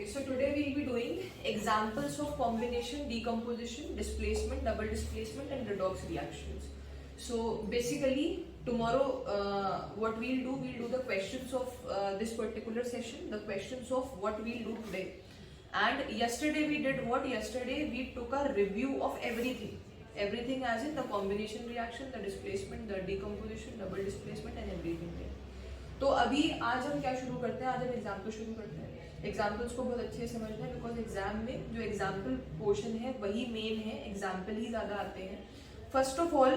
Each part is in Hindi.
Okay, so today we'll be doing examples of combination, decomposition, displacement, double displacement and redox reactions. So basically tomorrow what we'll do the questions of this particular session, the questions of what we'll do today. And yesterday we did what? Yesterday we took a review of everything as in the combination reaction, the displacement, the decomposition, double displacement and everything. तो अभी आज हम क्या शुरू करते हैं? आज हम एग्जाम्पल शुरू करते हैं. एग्जाम्पल्स को बहुत अच्छे से समझना है बिकॉज एग्जाम में जो एग्जाम्पल पोर्शन है वही मेन है, एग्जाम्पल ही ज्यादा आते हैं. First of all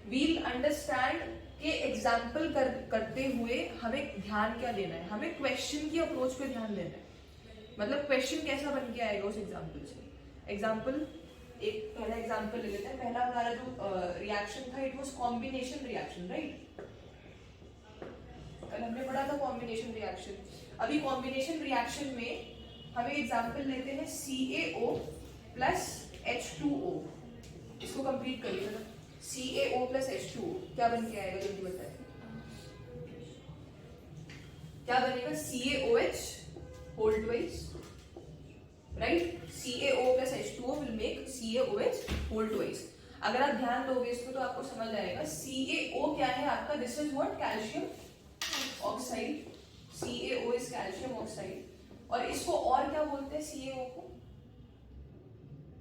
we'll understand कि एग्जाम्पल करते हुए हमें ध्यान क्या देना है. हमें क्वेश्चन की अप्रोच पे ध्यान देना है. मतलब क्वेश्चन कैसा बन के आएगा उस एग्जाम्पल से. एग्जाम्पल एक पहला एग्जाम्पल ले लेते हैं. पहला हमारा जो रिएक्शन था it was combination reaction, right. कल हमने पढ़ा था कॉम्बिनेशन रिएक्शन. अभी कॉम्बिनेशन रिएक्शन में हमें एग्जांपल लेते हैं CaO प्लस H2O. इसको कंप्लीट करिए. CaO प्लस H2O क्या बन के आएगा जल्दी बताइए. क्या बनेगा? CaOH whole twice, right. CaO plus H2O will make CaOH whole twice. अगर आप ध्यान दोगे इसको तो आपको समझ आएगा. CaO क्या है आपका? This is what? Calcium oxide. CaO is calcium oxide. और इसको और क्या बोलते हैं? CaO को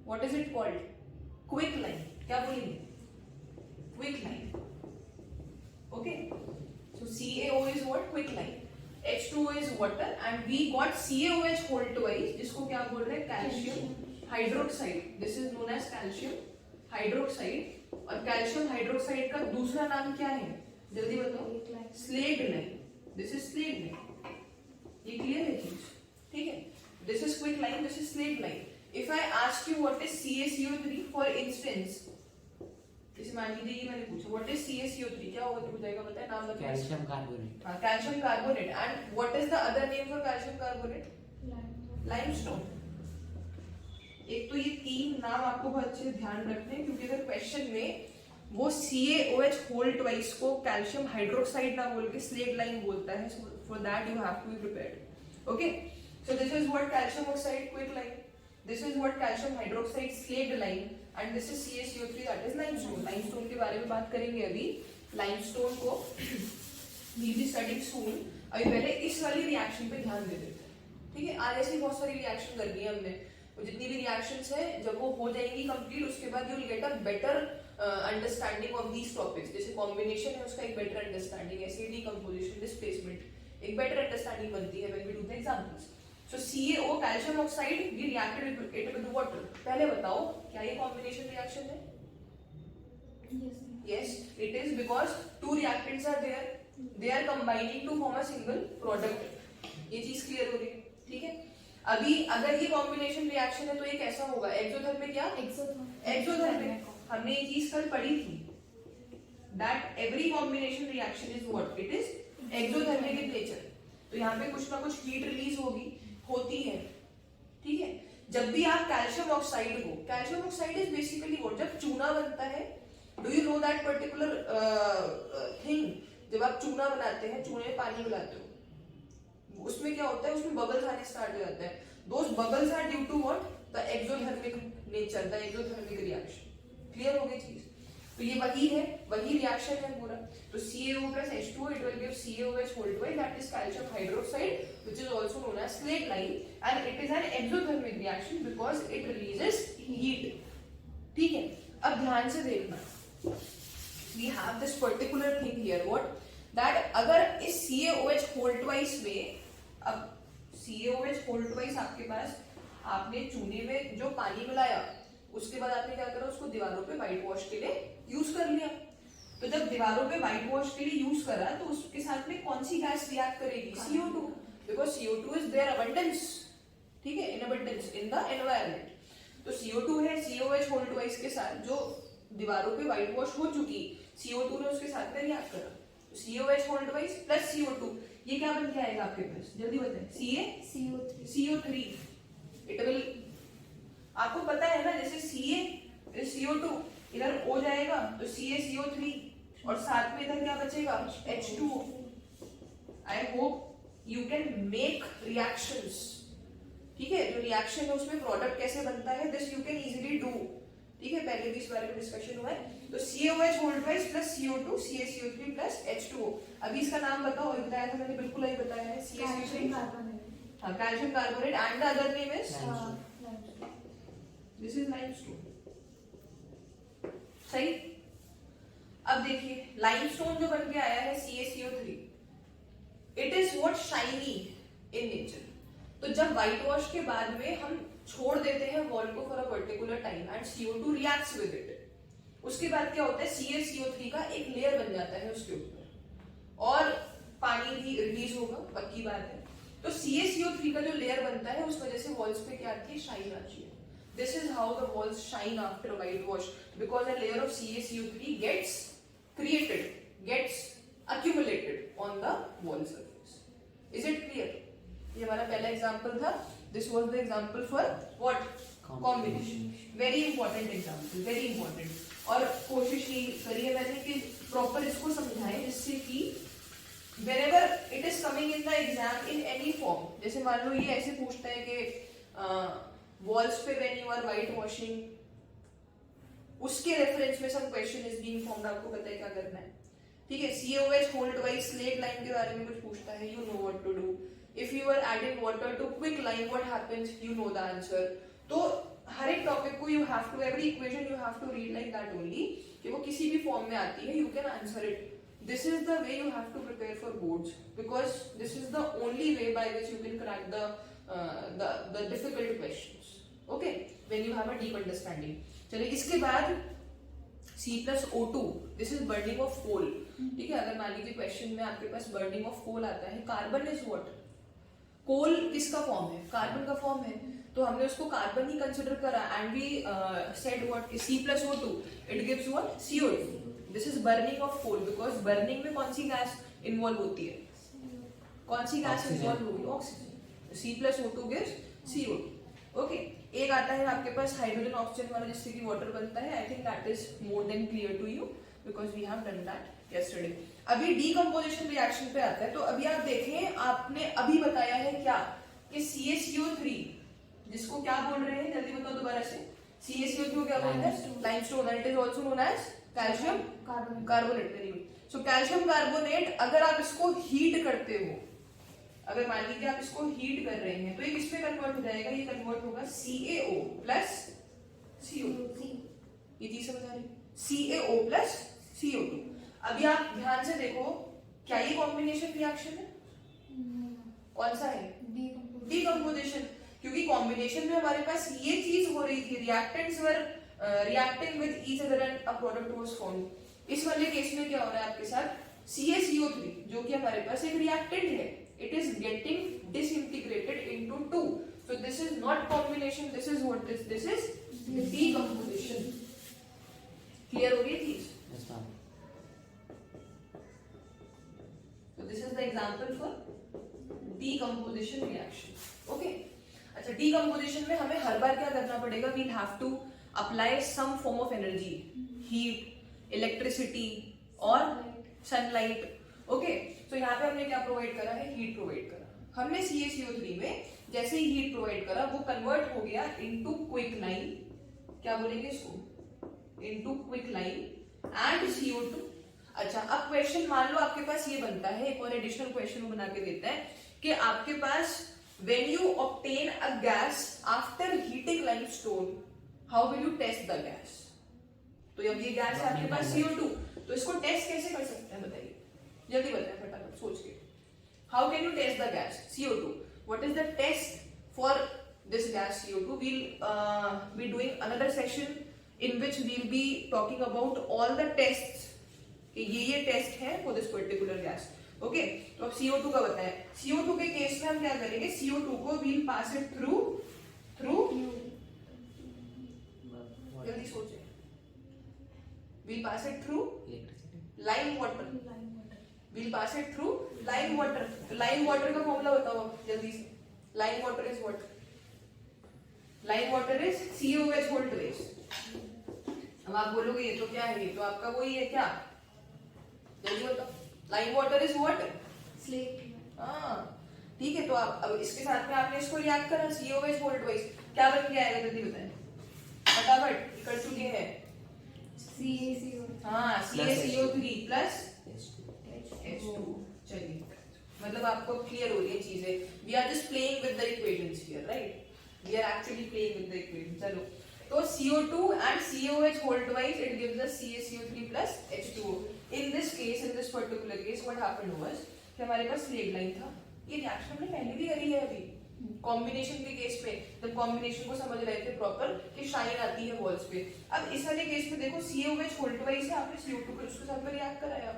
what is it called? Quick line. क्या बोलेंगे? Quick line. Okay. So CaO is what? Quick line. H2O is water and we got CaOH whole twice जिसको क्या बोल रहे हैं? Calcium hydroxide. This is known as calcium hydroxide. और कैल्शियम हाइड्रोक्साइड का दूसरा नाम क्या है? जल्दी बताओ. Slaked lime. This is slaked lime. ये क्लियर है चीज? ठीक है. This is quick lime, this is slaked lime. If I ask you what is CaCO3 for instance, जैसे मान लीजिए मैंने पूछा व्हाट इज CaCO3, क्या होगा? हो जाएगा बताए. नाम बताइए. Calcium carbonate. हाँ, calcium carbonate. And what is the other name for calcium carbonate? Limestone. एक तो ये तीन नाम आपको बहुत अच्छे से ध्यान रखने हैं क्योंकि अगर क्वेश्चन में वो CaOH होल ट्वाइस को कैल्शियम हाइड्रोक्साइड ना बोल के स्लेग लाइन बोलता है, for that you have to be prepared. Okay. So this is what? Calcium oxide quick lime. This is what? Calcium hydroxide slaked lime. And this is CaCO3 that is limestone. Limestone के बारे में बात करेंगे अभी. लाइमस्टोन को वी बी स्टडीइंग सून. अभी पहले इस वाली रिएक्शन पे ध्यान दे देते हैं. ठीक है. आज ऐसी बहुत सारी रिएक्शन करनी है हमने. जितनी भी रिएक्शंस है जब वो हो जाएंगी कंप्लीट उसके बाद you will get a better understanding of these topics. जैसे कॉम्बिनेशन है उसका एक बेटर अंडरस्टैंडिंग, ऐसे डिकम्पोजिशन, डिस्प्लेसमेंट एक बेटर अंडरस्टैंडिंग बनती है when we do the examples. So CaO calcium oxide we reacted it with water. पहले बताओ क्या ये कॉम्बिनेशन रिएक्शन है? Yes, it is because two reactants are there. They are combining to form a single product. ये चीज क्लियर हो रही है? ठीक है. अभी अगर ये कॉम्बिनेशन रिएक्शन है तो ये कैसा होगा? एक्सोथर्मिक. क्या? एक्सोथर्मिक. हमने ये चीज कल पढ़ी थी. That every combination reaction is what? It is exothermic in nature. तो यहाँ पे कुछ ना कुछ हीट रिलीज होती है. ठीक है. जब भी आप कैल्शियम ऑक्साइड हो, calcium oxide is basically what? जब चूना बनता है, do you know that particular thing? जब आप चूना बनाते हैं, चूने में पानी मिलाते हो, उसमें क्या होता है? उसमें बबल्स आने स्टार्ट हो जाते हैं. Those bubbles are due to what? The exothermic nature, the exothermic reaction. Clear हो गई चीज? तो ये वही है, वही रिएक्शन है पूरा. तो CaO plus H2O it will give CaOH whole twice, that is calcium hydroxide, which is also known as slake line, and it is an exothermic reaction because it releases heat. ठीक है. अब ध्यान से देखना. We have this particular thing here, what? That अगर इस CaOH whole twice में, अब CaOH whole twice आपके पास, आपने चूने में जो पानी मिलाया उसके बाद आपने क्या करा? उसको दीवारों पे व्हाइट वॉश के लिए यूज कर लिया. तो जब दीवारों पे व्हाइट वॉश के लिए यूज करा तो उसके साथ में कौन सी गैस रिएक्ट करेगी? CO2, because CO2 is there abundance. ठीक है. In abundance in the environment. तो CO2 है CaOH होल ट्वाइस के साथ जो दीवारों पे व्हाइट वॉश हो चुकी, CO2 ने उसके साथ में रिएक्ट करा. तो CaOH whole twice plus CO2 ये क्या बन के आएगा आपके पास? जल्दी बताएं. CO3. इट विल, आपको पता है ना, जैसे Ca CO2 इधर O जाएगा तो CaCO3 और साथ में इधर क्या बचेगा? H2O. I hope you can make reactions ठीक है, जो रिएक्शन है उसमें प्रोडक्ट कैसे बनता है, this you can easily do, ठीक है, पहले भी इस बारे में डिस्कशन हुआ है। तो CaOH whole twice plus CO2 CaCO3 plus H2O। अभी इसका नाम बताओ, अभी बताया था मैंने, बिल्कुल अभी बताया है, CaCO3, हाँ, calcium carbonate, and the other name is this is limestone, सही। अब देखिए लाइमस्टोन जो बन के आया है CaCO3, it is what shiny in nature. तो जब व्हाइट वॉश के बाद में हम छोड़ देते हैं वॉल को for a particular time and CO2 reacts with it, उसके बाद क्या होता है, CaCO3 का एक लेयर बन जाता है उसके ऊपर और पानी भी रिलीज होगा, पक्की बात है। तो CaCO3 का जो लेयर बनता है उस वजह से वॉल्स पे क्या आती है, शाइन आती है। This is how the walls shine after white wash, because a layer of CaCO3 gets created, gets accumulated on the wall surface. Is it clear? ये हमारा पहला एग्जांपल था. This was the example for what? Combination. Very important example, very important. और कोशिश ये करिए मैंने कि प्रॉपर इसको समझाएं जिससे कि whenever it is coming in the exam in any form, जैसे मान लो ये ऐसे पूछता है कि walls पे when you are white washing, उसके रेफरेंस में सब क्वेश्चन इज बीइंग फॉर्म्ड, आपको पता है क्या करना है, ठीक है। CaOH whole twice slaked lime के बारे में कुछ पूछता है, you know what to do. If you are adding water to quick lime what happens, you know the answer. तो हर एक टॉपिक को you have to, every equation you have to read like that only, कि वो किसी भी फॉर्म में आती है, you can answer it. This is the way you have to prepare for boards, because this is the only way by which you can crack the difficult questions, okay, when you have a deep understanding. चलिए इसके बाद C+O2, this is burning of coal, ठीक है। अगर मान लीजिए क्वेश्चन में आपके पास बर्निंग ऑफ कोल आता है, कार्बन इज व्हाट, कोल किसका फॉर्म है, कार्बन का फॉर्म है, तो हमने उसको कार्बन ही कंसिडर करा and we said what C+O2, it gives what, CO2। This is burning of coal, because burning में कौन सी गैस इन्वॉल्व होती है, कौन सी गैस इन्वॉल्व होगी, oxygen. C+O2 gives CO2, okay. एक आता है आपके पास हाइड्रोजन ऑक्सीजन वाला जिससे कि वाटर बनता है, I think that is more than clear to you because we have done that yesterday. अभी डीकंपोजिशन रिएक्शन पे आता है, तो अभी आप देखें, आपने अभी बताया है क्या कि CaCO3 जिसको क्या बोल रहे हैं, जल्दी बताओ दोबारा से, CaCO3 को क्या बोलते हैं, limestone, and it is also known as calcium carbonate, very good. So calcium carbonate अगर आप इसको हीट करते हो, अगर मान लीजिए आप इसको हीट कर रहे हैं, तो ये किस पे कन्वर्ट हो जाएगा, ये कन्वर्ट होगा CaO प्लस CO2, ये चीज समझ आ रही, CaO प्लस CO2। अभी आप ध्यान से देखो, क्या ये कॉम्बिनेशन रिएक्शन है, कौन सा है, डीकंपोजिशन, क्योंकि कॉम्बिनेशन में हमारे पास ये चीज हो रही थी, reactants were reacting with each other and a product was formed. इस वाले केस में क्या हो रहा है आपके साथ, CaCO3 जो कि हमारे पास एक रिएक्टेंट है, it is getting disintegrated into two, so this is not combination, this is what this is decomposition। clear हो गई चीज, yes ma'am। so this is the example for decomposition reaction, okay। अच्छा, decomposition में हमें हर बार क्या करना पड़ेगा, we'll have to apply some form of energy, heat, electricity और sunlight, ओके। तो यहाँ पे हमने क्या प्रोवाइड करा है, हीट प्रोवाइड करा। हमने CaCO3 में जैसे ही हीट प्रोवाइड करा, वो कन्वर्ट हो गया इनटू क्विक लाइन, क्या बोलेंगे इसको, into quick line and CO2। अच्छा, अब क्वेश्चन मान लो आपके पास ये बनता है, एक और एडिशनल क्वेश्चन बना के देता है कि आपके पास when you obtain a gas after heating limestone, how will you test the gas. तो जब ये गैस है आपके पास CO2, तो इसको टेस्ट कैसे कर सकते हैं, बताइए, जल्दी बताएं फटाफट सोच के। How can you test the gas CO2, what is the test for this gas CO2, we'll be doing another session in which we'll be talking about all the tests कि ये टेस्ट है for this particular gas, okay. तो अब CO2 का बताएं, CO2 के केस में हम क्या करेंगे, CO2 को we'll pass it through जल्दी सोचें, we'll pass it through lime water, we'll pass it through lime water। तो lime water का फॉर्मूला बताओ जल्दी से, lime water is what, lime water is CaOH whole twice। अब आप बोलोगे ये तो क्या है, ये तो आपका वही है क्या, जल्दी बताओ, lime water is what, slate, हाँ, ठीक है, तो आप अब इसके साथ में आपने इसको रिएक्ट करा COH होल्ड वाइज, क्या बन के आएगा जल्दी बताएं फटाफट, कर चुके हैं हाँ CaCO3 प्लस H2। चलिए, मतलब आपको क्लियर हो रही है चीजें। We are just playing with the equations here, right, we are actually playing with the equation. चलो, तो CO2 and COH whole twice it gives us CaCO3 plus H2O। in this case, in this particular case what happened was कि हमारे पास स्लेट लाइन था, ये रिएक्शन हमने पहले भी करी है अभी कॉम्बिनेशन के केस पे, जब कॉम्बिनेशन को समझ रहे थे प्रॉपर कि शाइन आती है वॉल्स पे। अब इस वाले केस में देखो COH होल्ड वाइज है, आपने CO2 को उसके साथ में रिएक्ट कराया।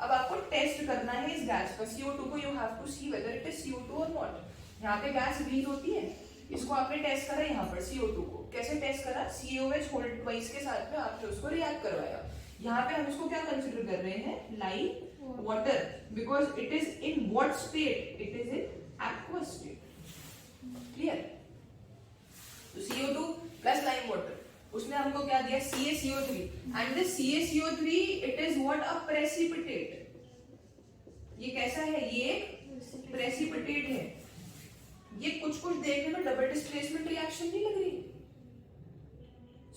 अब आपको टेस्ट करना है इस गैस पर CO2 को, you have to see whether it is CO2 और नॉट। यहाँ पे गैस रिलीज होती है, इसको आपने टेस्ट करा यहाँ पर CO2 को, कैसे टेस्ट करा, COH होल्ड वाइज के साथ में आपने उसको रिएक्ट करवाया। यहाँ पे हम इसको क्या कंसिडर कर रहे हैं, lime water, because it is in what state, it is in aqueous state. Clear, तो CO2 प्लस लाइम वाटर, उसने हमको क्या दिया CaCO3, and this CaCO3 it is what, a precipitate. ये कैसा है, ये प्रेसिपिटेट है। ये कुछ कुछ देखने में डबल डिस्प्लेसमेंट रिएक्शन नहीं लग रही,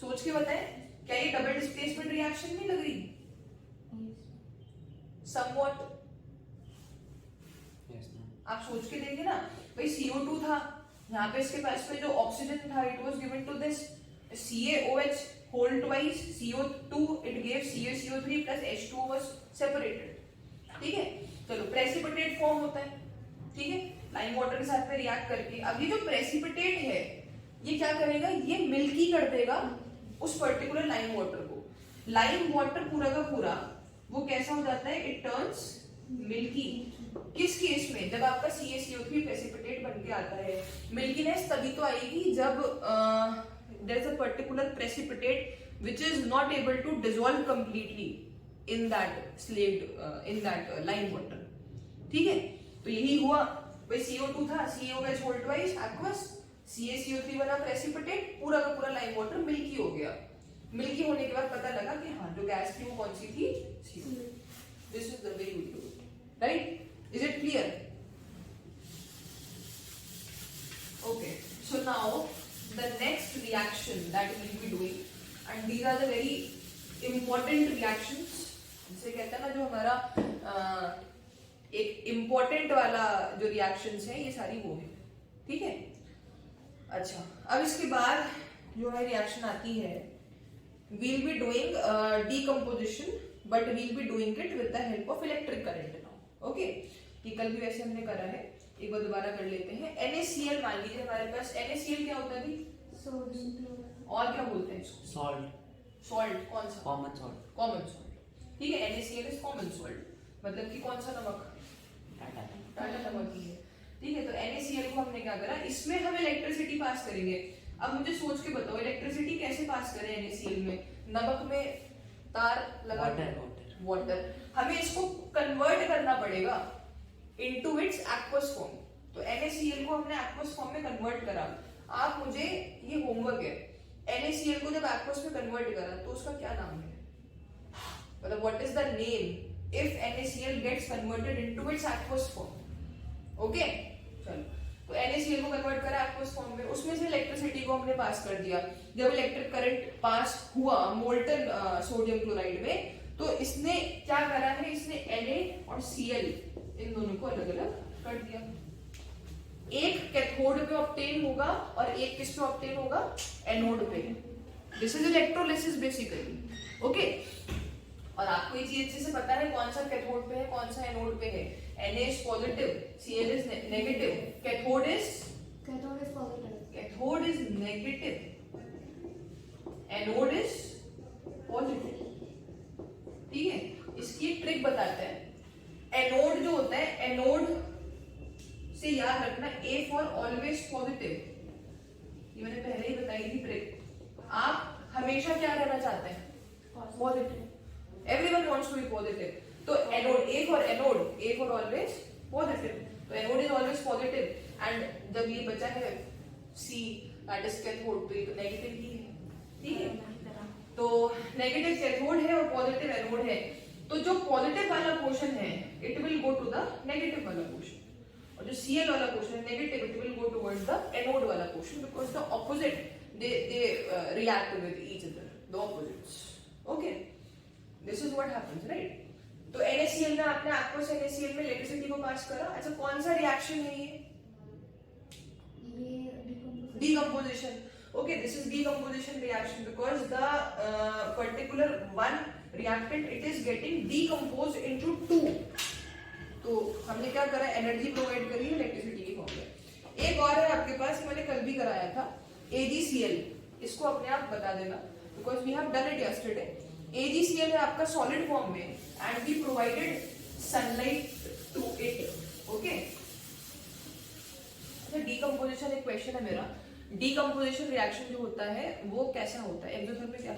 सोच के बताएं, क्या ये डबल डिस्प्लेसमेंट रिएक्शन नहीं लग रही? समवॉट, आप सोच के देखिए ना भाई, CO2 था यहाँ पे, इसके पास में जो ऑक्सीजन था it was given to this CaOH whole twice, CO2 it gave CaCO3 plus H2O was separated। ठीक है, चलो प्रेसिपिटेट फॉर्म होता है, ठीक है, लाइम वाटर के साथ में रिएक्ट करके। अब ये जो प्रेसिपिटेट है ये क्या करेगा, ये मिल्की कर देगा उस पर्टिकुलर लाइम वाटर को। लाइम वाटर पूरा का पूरा वो कैसा हो जाता है, इट टर्न्स मिल्की। किस केस में, जब आपका CaCO3 प्रेसिपिटेट बन के आता है। मिल्कीनेस तभी तो आएगी जब there is a particular precipitate which is not able to dissolve completely in that lime water। ठीक है, तो यही हुआ भाई, CO2 था, CaOH whole twice aqueous, CaCO3 वाला प्रेसिपिटेट, पूरा का पूरा लाइम वाटर मिल्की हो गया। मिल्की होने के बाद पता लगा कि हाँ जो गैस थी वो कौन सी थी, CO। This is the way you do it, right, is it clear? Okay, so now the next reaction that we will be doing, and these are the very important reactions, जिसे कहते हैं ना जो हमारा एक important वाला जो reactions है, ये सारी वो है, ठीक है। अच्छा, अब इसके बाद जो है reaction आती है, we'll be doing decomposition, but we'll be doing it with the help of electric current now, okay। ये कल भी वैसे हमने करा है, एक बार दोबारा कर लेते हैं। NaCl मान लीजिए हमारे पास, NaCl क्या होता है अभी, और क्या बोलते हैं इसको, सॉल्ट। सॉल्ट कौन सा, कॉमन सॉल्ट, कॉमन सॉल्ट, ठीक है। NaCl इज कॉमन सॉल्ट, मतलब कि कौन सा नमक, टाटा नमक ही है, ठीक है। तो NaCl को हमने क्या करा, इसमें हम इलेक्ट्रिसिटी पास करेंगे। अब मुझे सोच के बताओ इलेक्ट्रिसिटी कैसे पास करें NaCl में, नमक में तार लगा, वाटर, हमें इसको कन्वर्ट करना पड़ेगा into its aqueous form। तो NaCl को हमने aqueous form में कन्वर्ट करा। आप मुझे, ये होमवर्क है, NaCl को जब aqueous में कन्वर्ट करा तो उसका क्या नाम है, मतलब what is the name if NaCl gets converted into its aqueous form, okay। चलो, तो NaCl को कन्वर्ट करा aqueous form में, उसमें से इलेक्ट्रिसिटी को हमने पास कर दिया। जब इलेक्ट्रिक करंट पास हुआ मोल्टन सोडियम क्लोराइड में, तो इसने क्या करा है, इसने Na और Cl इन दोनों को अलग अलग कर दिया। एक कैथोड पे ऑब्टेन होगा और एक किस पे ऑब्टेन होगा, एनोड पे। This is electrolysis basically, okay. और आपको ये चीज अच्छे से पता है कौन सा कैथोड पे है, कौन सा एनोड पे है। Na is positive, Cl is negative, cathode is positive, cathode is negative, anode is positive, ठीक है। इसकी ट्रिक बताते हैं। एनोड जो होता है, एनोड से याद रखना, A फॉर ऑलवेज पॉजिटिव, ये मैंने पहले ही बताई थी ट्रिक। आप हमेशा क्या रहना चाहते हैं, positive, everyone wants to be positive. तो anode, A for anode, A for always positive, तो anode is always positive. And जब ये बचा है C, दैट इज कैथोड, तो ये तो नेगेटिव ही है, ठीक है। तो नेगेटिव कैथोड है और पॉजिटिव एनोड है, तो जो पॉजिटिव वाला पोर्शन है it will go to the negative वाला पोर्शन, और और जो Cl वाला पोर्शन है negative, it will go towards the anode वाला portion because the opposite they react with each other, the opposites. Okay, this is what happens, right? तो NaCl में आपने aqueous NaCl में इलेक्ट्रिसिटी को पास करा. अच्छा, कौन सा रिएक्शन है ये decomposition. Okay, this is decomposition reaction because the particular one reactant it is getting decomposed into two. तो हमने क्या करा, एनर्जी प्रोवाइड करी है इलेक्ट्रिसिटी की फॉर्म में. एक और है आपके पास, मैंने कल भी कराया था, AgCl. इसको अपने आप बता देना because we have done it yesterday. AgCl है आपका सॉलिड फॉर्म में and we provided sunlight to it. Okay, decomposition एक क्वेश्चन है मेरा. डीकंपोजिशन रिएक्शन जो होता है वो कैसा होता है? एक्सोथर्मिक या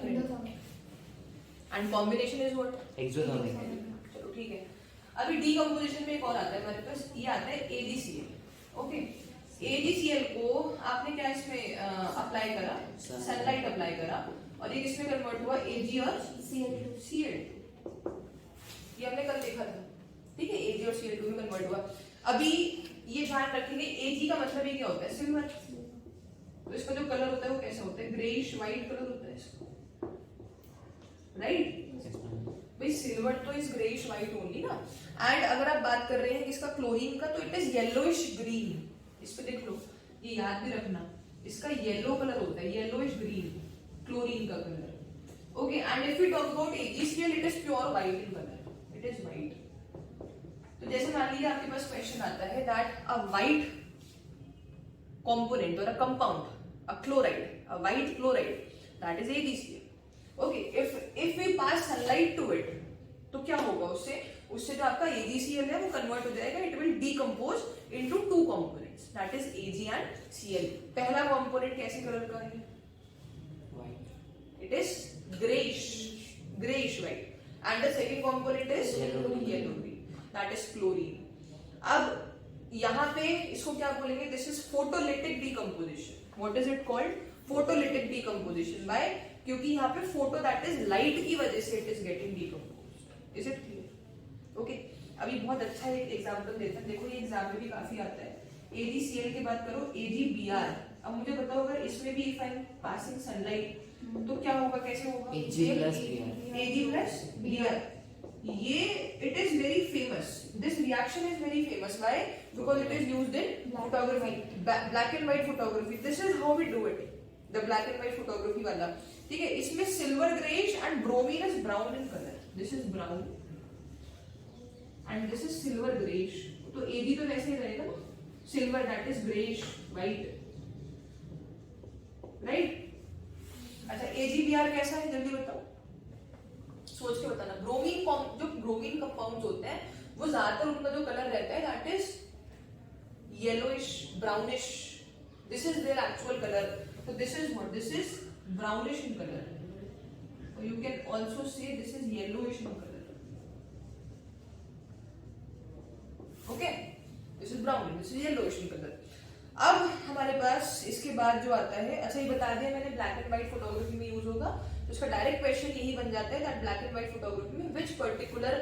and combination is what? Exothermic. चलो ठीक है. अभी डीकंपोजिशन में एक और आता है हमारे पास, ये आता है AgCl. ओके, AgCl को आपने क्या इसमें अप्लाई करा? सनलाइट अप्लाई करा और ये किसमें कन्वर्ट हुआ? Ag और Cl2. ये हमने कल देखा था. ठीक है, Ag और Cl2 में कन्वर्ट हुआ. अभी ये ध्यान रखेंगे, Ag का मतलब ये क्या होता है? सिल्वर. तो इसका जो कलर होता है वो कैसा होता है? ग्रेइश व्हाइट कलर होता है इसका, राइट? भाई सिल्वर तो इज ग्रेइश व्हाइट ओनली ना. एंड अगर आप बात कर रहे हैं इसका क्लोरीन का, तो इट इज येलोइश ग्रीन. इस पे देख लो, ये याद भी रखना, इसका येलो कलर होता है, येलोइश ग्रीन क्लोरीन का colour. Okay, and if we talk about AgCl, it is pure white in colour, it is white. तो जैसे मान लीजिए आपके पास क्वेश्चन आता है that a white component or a compound, a chloride, a white chloride, that is AgCl. Okay, if we pass sunlight to it, तो क्या होगा उससे? उससे जो आपका AgCl है वो कन्वर्ट हो जाएगा, it will decompose into two components, that is Ag and Cl. पहला component कैसे कलर का है? White. It is grayish white, and the second component is yellow green, that is chlorine. अब यहाँ पे इसको क्या बोलेंगे? This is photolytic decomposition. What is it called? Photolytic decomposition. By, क्योंकि यहाँ पे फोटो दैट इज लाइट की वजह से it is getting decomposed. Is it clear? Okay, अभी बहुत अच्छा एक एग्जांपल देते हैं. देखो ये एग्जाम में भी काफी आता है. AgCl की बात करो, AgBr. अब मुझे बताओ अगर इसमें भी if I am passing sunlight तो क्या होगा, कैसे होगा? Ag plus Br. ये it is very famous. This reaction is very famous. Why? Because it is used in photography, black and white photography. This is how we do it, the black and white photography वाला. ठीक है, इसमें silver greyish and bromine is brown in colour. This is brown and this is silver greyish. तो Ag तो वैसे ही रहेगा ना, silver that is greyish white, right? अच्छा, AgBr कैसा है जल्दी बताओ, सोच के बताना. ब्रोमीन जो ब्रोमीन कंपाउंड्स होते हैं वो ज्यादातर उनका जो कलर रहता है that is yellowish brownish. This is their actual colour. तो this is what? This is brownish in colour. और you can also say this is yellowish in colour. Okay, this is brown, this is yellowish in colour. अब हमारे पास इसके बाद जो आता है, अच्छा ये बता दिया मैंने ब्लैक एंड व्हाइट फोटोग्राफी में यूज होगा. तो उसका डायरेक्ट क्वेश्चन यही बन जाता है that black and white photography में which particular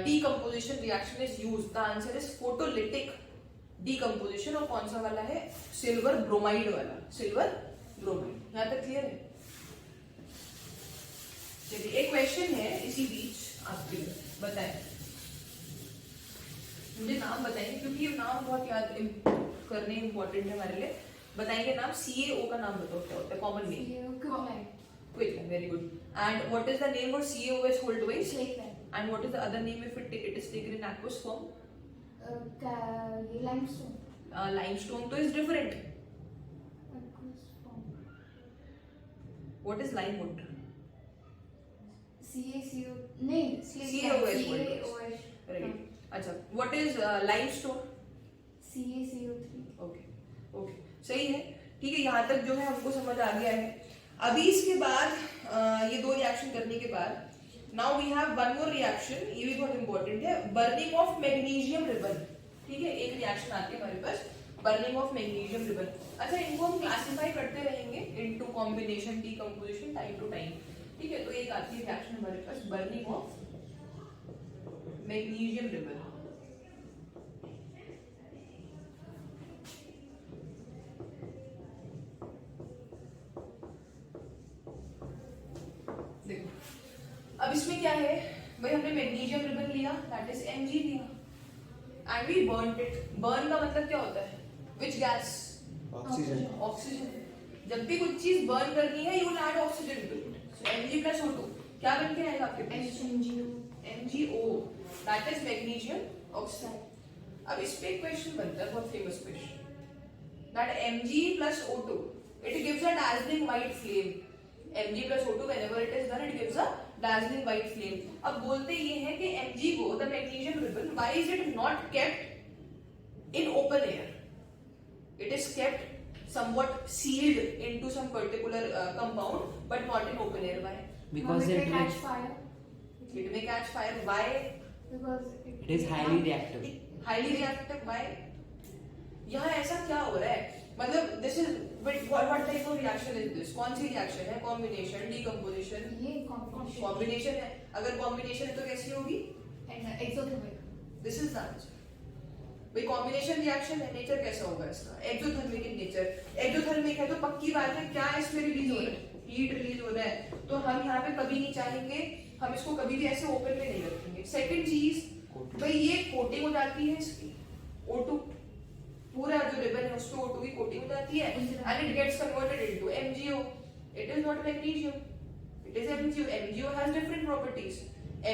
decomposition reaction is used. The answer is photolytic decomposition. और कौन सा वाला है? सिल्वर ब्रोमाइड वाला, सिल्वर ब्रोमाइड. यहां तक क्लियर है? चलिए एक क्वेश्चन है इसी बीच आपके लिए, बताएं. मुझे नाम बताएंगे क्योंकि ये नाम बहुत याद करने इंपॉर्टेंट है हमारे लिए. बताएंगे नाम. CaO का नाम बताओ क्या होता है? Common name. Quicklime, very good. And what is the name for CaOH whole twice? Quicklime. And what is the other name if it is taken in aqueous form? Limestone. Limestone तो is different. Aqueous form. What is lime water? CaCO. नहीं, CaOH. Right. अच्छा, what is limestone? CaCO3. Okay. Okay. सही है. ठीक है, यहाँ तक जो है हमको समझ आ गया है. अभी इसके बाद ये दो रिएक्शन करने के बाद now we have one more reaction. ये भी बहुत इंपॉर्टेंट है, बर्निंग ऑफ मैग्नीशियम रिबन. ठीक है, एक रिएक्शन आती है हमारे पास, बर्निंग ऑफ मैग्नीशियम रिबन. अच्छा, इनको हम क्लासिफाई करते रहेंगे into combination decomposition time to time. ठीक है, तो एक आती है रिएक्शन हमारे पास बर्निंग ऑफ मैग्नीशियम रिबन. अब इसमें क्या है भाई, हमने मैग्नीशियम रिबन लिया, दैट इज Mg लिया, and we burned it. Burn का मतलब क्या होता है? Which gas? ऑक्सीजन। ऑक्सीजन। जब भी कुछ चीज बर्न करनी है, you will add oxygen to it. So Mg plus O2 क्या बन के आएगा आपके पास? MgO, that is magnesium oxide. अब इस पे एक क्वेश्चन बनता है, बहुत famous question, that Mg plus O2 it gives a dazzling white flame. Mg plus O2 whenever it is done, it gives a dazzling white flame. अब बोलते ये हैं कि Mg को, the magnesium ribbon, why is it not kept in open air? It is kept somewhat sealed into some particular compound, but not in open air. Why? Because it may catch fire. It may catch fire. Why? Because It is highly reactive. Highly reactive. Why? यहाँ ऐसा क्या हो रहा है? मतलब this is what type of reaction is this? कौन सी reaction है? Combination, decomposition? ये combination. Combination है. अगर combination है तो कैसी होगी? And exothermic. This is the answer. भाई combination reaction है, nature कैसा होगा इसका? Exothermic in nature. Exothermic है तो पक्की बात है क्या इसमें रिलीज हो रहा है? Heat रिलीज हो रहा है। तो हम यहाँ पे कभी नहीं चाहेंगे, हम इसको कभी भी ऐसे ओपन में नहीं रखेंगे। सेकंड चीज, भाई ये कोटिंग हो जाती है इसकी O2, पूरा जो रिबन है उसमें O2 की कोटिंग हो जाती है, and it gets converted into MgO. It is not magnesium, it is MgO. MgO has different properties.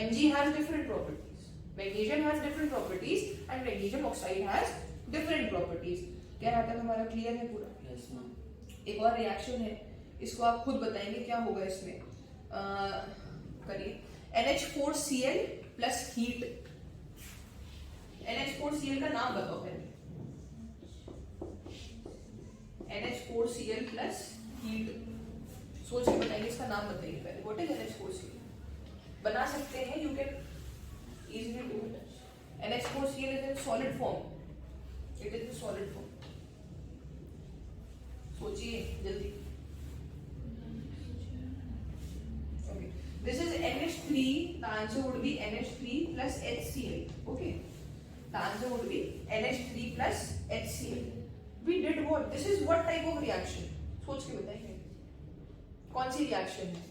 Mg has different properties. Magnesium has different properties and magnesium oxide has different properties. क्या रहा था हमारा? क्लियर है पूरा? Yes, ma'am. एक और रिएक्शन है, इसको आप खुद बताएंगे क्या होगा इसमें। करिए। NH4Cl plus heat. NH4Cl का नाम बताओ पहले। NH4Cl प्लस हीट, सोच के बताइए, इसका नाम बताइए पहले। What is NH4Cl? बना सकते हैं, you can easily do it. NH4Cl is in solid form, it is in solid form. सोचिए जल्दी। Okay, this is NH3, the answer would be NH3 plus HCl. Okay, the answer would be NH3 plus HCl. We did what? This is what type of reaction? सोच के बताइए, कौन सी रिएक्शन है?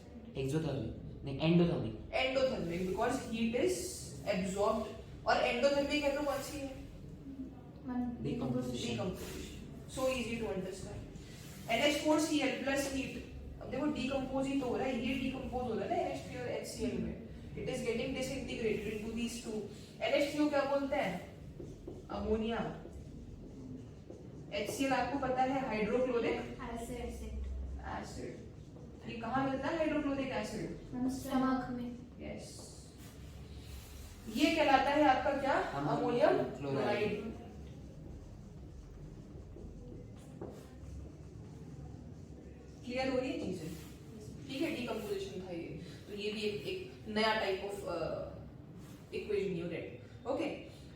Exothermic. नहीं, endothermic. Endothermic, because heat is absorbed. और endothermic है तो कौन सी है? Decomposition. Decomposition. So easy to understand. NH4Cl plus heat. अब देखो decompose ही तो हो रहा है, ये decompose हो रहा है ना NH3 और HCl में. It is getting disintegrated into these two. NH3 क्या बोलते हैं? अमोनिया। HCl आपको पता है हाइड्रोक्लोरिक एसिड। ये कहाँ मिलता है हाइड्रोक्लोरिक एसिड? स्टमक में। यस। ये कहलाता है आपका क्या? Ammonium chloride. क्लोराइड। क्लियर हो रही है चीजें? ठीक है, डीकंपोजिशन था ये, तो ये भी एक नया type of equation you read. Okay,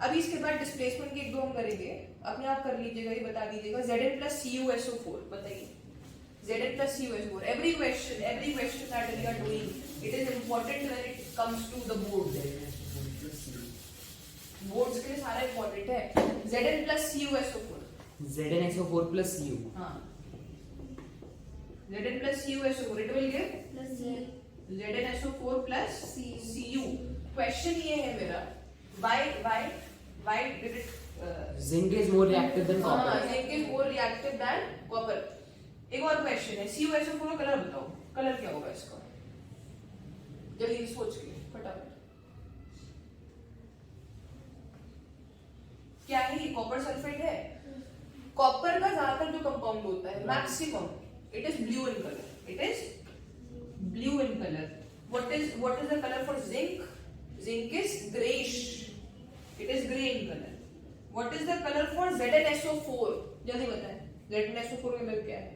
अभी इसके बाद डिस्प्लेसमेंट के एक दो हम करेंगे, अपने आप कर लीजिएगा, ये बता दीजिएगा। Zn plus CuSO4 बताइए। Zn plus CuSO4, every question that we are doing, it is important when it comes to the board. Boards के लिए सारा इंपॉर्टेंट है। Zn plus CuSO4, ZnSO4 plus Cu. हाँ, Zn plus CuSO4, it will give Plus ZnSO4 plus Cu. Question ये है मेरा, why did it Zinc is more reactive than copper. Zinc is more reactive than copper. एक और क्वेश्चन है, CuSO4 का कलर बताओ, कलर क्या होगा इसका? जल्दी सोच के फटाफट। क्या है ये? कॉपर सल्फेट है। कॉपर का ज्यादातर जो कंपाउंड होता है, maximum, it is blue in colour. It is blue in colour. What is the colour for zinc? Zinc is greyish, it is grey in colour. What is the colour for ZnSO4? जल्दी बताएं, ZnSO4 का कलर क्या है?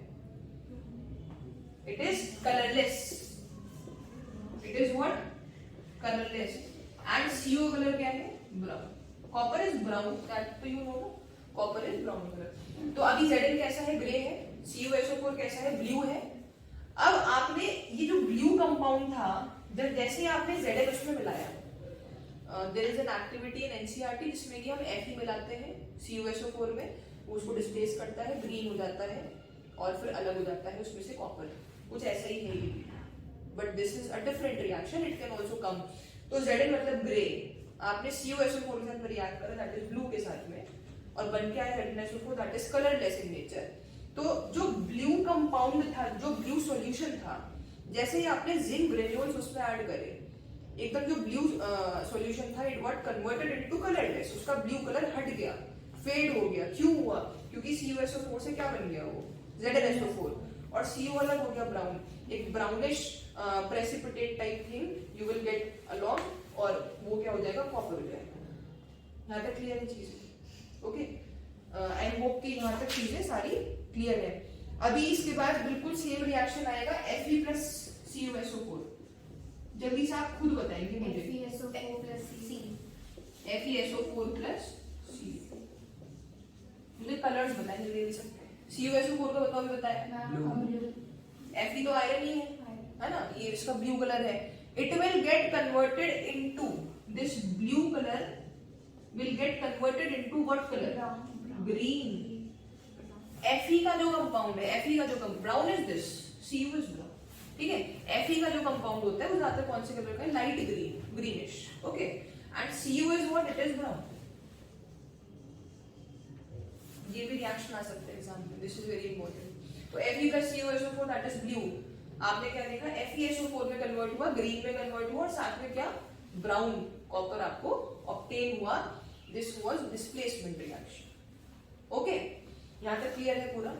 It is colourless. It is what? Colourless. And CO colour क्या है? Brown. Copper is brown, that तो यू नो ना, कॉपर इज ब्राउन कलर। तो अभी Zn कैसा है? ग्रे है। CuSO4 कैसा है? ब्लू है। अब आपने ये जो ब्लू कंपाउंड था, जब जैसे आपने Zn उसमें मिलाया, there is an activity in NCERT जिसमें कि हम Fe मिलाते हैं CuSO4 में, वो उसको डिस्प्लेस करता है, ग्रीन हो जाता है और फिर अलग हो जाता है उसमें से कॉपर। कुछ ऐसा ही है ये। But this is a different reaction, it can also come. तो Zn मतलब ग्रे, आपने CuSO4 के साथ रिएक्ट करा दैट इज ब्लू के साथ में, और बन के आया ZnSO4 that is colourless in nature. तो जो ब्लू कंपाउंड था, जो ब्लू सॉल्यूशन था, जैसे ही आपने जिंक ग्रेन्यूल्स उसमें ऐड करे, एकदम जो ब्लू सॉल्यूशन था it got converted into colourless, उसका ब्लू कलर हट गया, फेड हो गया। क्यों हुआ? क्योंकि CuSO4 से क्या बन गया वो ZnSO4, और Cu अलग हो गया ब्राउन, एक brownish precipitate type thing you will get along, और वो क्या हो जाएगा, कॉपर हो जाएगा। यहाँ तक क्लियर है चीजें? ओके, आई होप कि यहाँ तक चीजें सारी क्लियर है। अभी इसके बाद बिल्कुल सेम रिएक्शन आएगा Fe प्लस CuSO4। जल्दी से आप खुद बताएंगे मुझे। FeSO4 plus C. FeSO4 plus C। मुझे कलर्स बताएं जल्दी से। CuSO4 का बताओ, भी बताया। Blue. Fe तो आयरन ही है ना, ये इसका ब्लू कलर है। It will get converted into, this blue colour will get converted into what colour? Brown. Green. Fe का जो कंपाउंड है, Fe का जो brown is this, Cu is brown, ठीक है। Fe का जो कंपाउंड होता है वो ज्यादातर कौन से कलर का है? Light green, greenish, okay. And Cu is what? It is brown. ये भी रिएक्शन आ सकता है एग्जाम में, दिस इज वेरी इंपॉर्टेंट। तो Fe plus CuSO4 that is blue, आपने क्या देखा? FeSO4 में कन्वर्ट हुआ, ग्रीन में कन्वर्ट हुआ, और साथ में क्या? ब्राउन कॉपर आपको ऑब्टेन हुआ। This was displacement reaction. Okay, यहाँ तक क्लियर है पूरा?